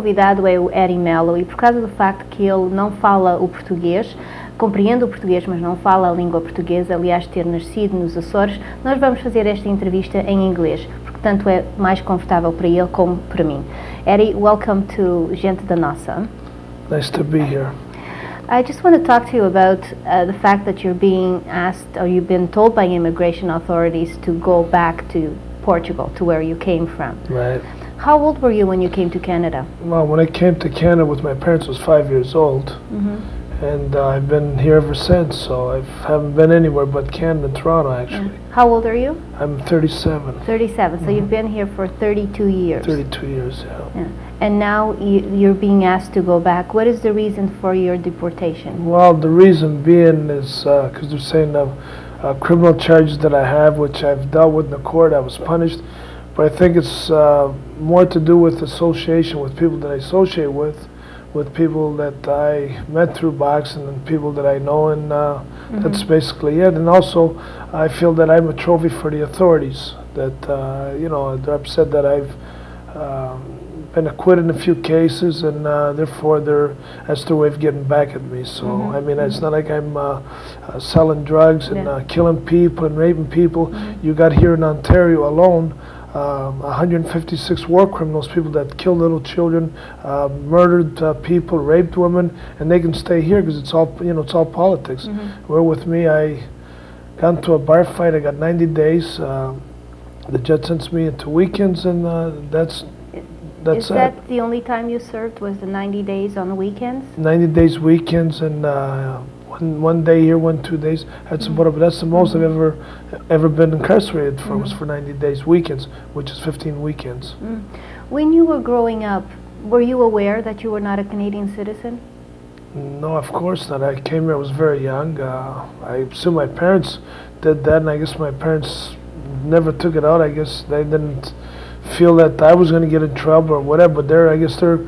convidado é o Melo e por causa do facto que ele não fala o português, compreende o português, mas não fala a língua portuguesa, aliás, ter nascido nos Açores, nós vamos fazer esta entrevista em inglês, porque tanto é mais confortável para ele como para mim. Eddie, welcome to Gente da Nossa. Nice to be here. I just want to talk to you about the fact that you're being asked, or you've been told by immigration authorities to go back to Portugal, to where you came from. Right. How old were you when you came to Canada? Well, when I came to Canada with my parents, I was 5 years old. And I've been here ever since, so I haven't been anywhere but Canada and Toronto, actually. How old are you? I'm 37. 37, so you've been here for 32 years. 32 years, yeah. And now you're being asked to go back. What is the reason for your deportation? Well, the reason being is because they're saying criminal charges that I have, which I've dealt with in the court, I was punished. But I think it's more to do with association with people that I associate with people that I met through boxing and people that I know, and that's basically it. And also, I feel that I'm a trophy for the authorities, that, they're upset that I've been acquitted in a few cases, and therefore that's their way of getting back at me. So, I mean, it's not like I'm selling drugs and killing people and raping people. You got here in Ontario alone, 156 war criminals, people that killed little children, murdered people, raped women, and they can stay here because it's all, it's all politics. Where with me, I got into a bar fight. I got 90 days. The judge sends me into weekends, and that's Is that the only time you served? Was the 90 days on the weekends? 90 days weekends, and one day here, 2 days. That's about it. But that's the most I've ever been incarcerated for. Was for 90 days weekends, which is 15 weekends. When you were growing up, were you aware that you were not a Canadian citizen? No, of course not. I came here. I was very young. I assume my parents did that, and I guess my parents never took it out. I guess they didn't feel that I was going to get in trouble or whatever. But I guess they're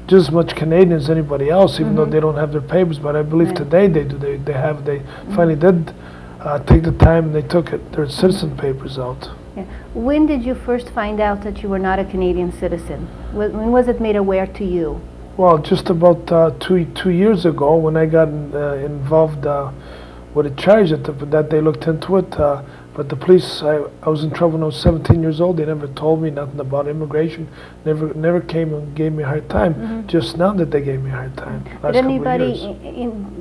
just as much Canadian as anybody else, even though they don't have their papers. But I believe today they do. They finally did take the time, and they took their citizen papers out. Yeah. When did you first find out that you were not a Canadian citizen? When was it made aware to you? Well, just about two years ago, when I got involved with a charge that they looked into it. But the police, I was in trouble when I was 17 years old. They never told me nothing about immigration. Never came and gave me a hard time. Just now that they gave me a hard time. Did anybody,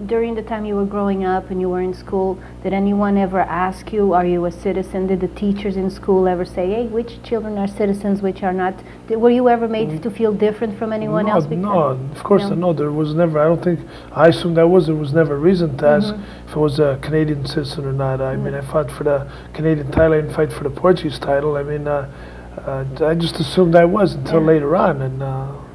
during the time you were growing up and you were in school, did anyone ever ask you, are you a citizen? Did the teachers in school ever say, hey, which children are citizens, which are not? Were you ever made to feel different from anyone else? No, of course not. No, there was never. I don't think. I assumed there was never reason to ask if I was a Canadian citizen or not. I mean, I fought for the Canadian title. I didn't fight for the Portuguese title. I mean, I just assumed I was until later on. And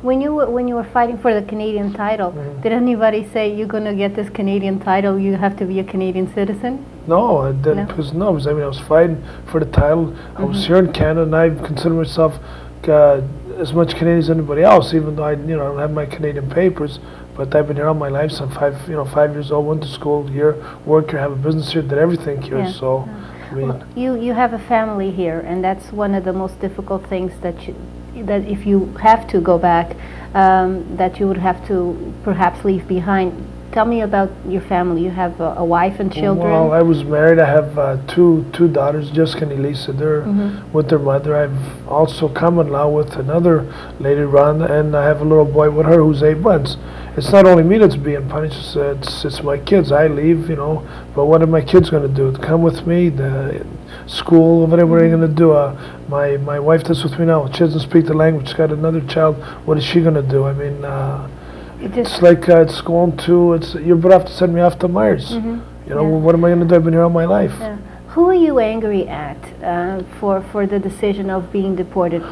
when you were fighting for the Canadian title, did anybody say you're going to get this Canadian title? You have to be a Canadian citizen? No, I didn't. Because I was fighting for the title. I was here in Canada, and I consider myself as much Canadian as anybody else, even though I don't have my Canadian papers. But I've been here all my life. So I'm 5 years old. Went to school here, worked here, have a business here, did everything here. So. I mean, well, you have a family here, and that's one of the most difficult things that if you have to go back, that you would have to perhaps leave behind. Tell me about your family. You have a wife and children. Well, I was married. I have two daughters, Jessica and Elisa. They're with their mother. I've also common law with another lady, Rhonda, and I have a little boy with her who's 8 months. It's not only me that's being punished, it's my kids. I leave, but what are my kids going to do? Come with me, the school, whatever they're going to do. My wife that's with me now, she doesn't speak the language, she's got another child. What is she going to do? I mean, it's like it's going to, you're about to have to send me off to Myers. What am I going to do? I've been here all my life. Yeah. Who are you angry at for the decision of being deported?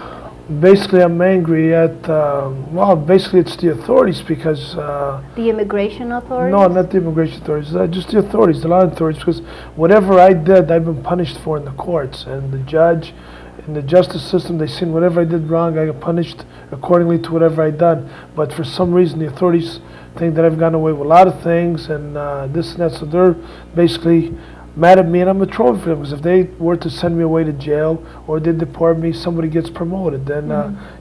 Basically, I'm angry at, basically it's the authorities because... the immigration authorities? No, not the immigration authorities, just the authorities, the law authorities, because whatever I did, I've been punished for in the courts, and the judge, in the justice system, they seen whatever I did wrong, I got punished accordingly to whatever I done. But for some reason, the authorities think that I've gotten away with a lot of things, and this and that, so they're basically mad at me and I'm a trophy for them, because if they were to send me away to jail or they deport me, somebody gets promoted, then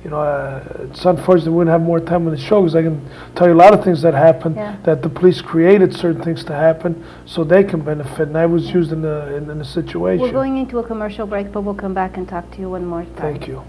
you know, it's unfortunate we wouldn't have more time on the show, because I can tell you a lot of things that happened, that the police created certain things to happen so they can benefit, and I was used in the situation. We're going into a commercial break, but we'll come back and talk to you one more time. Thank you.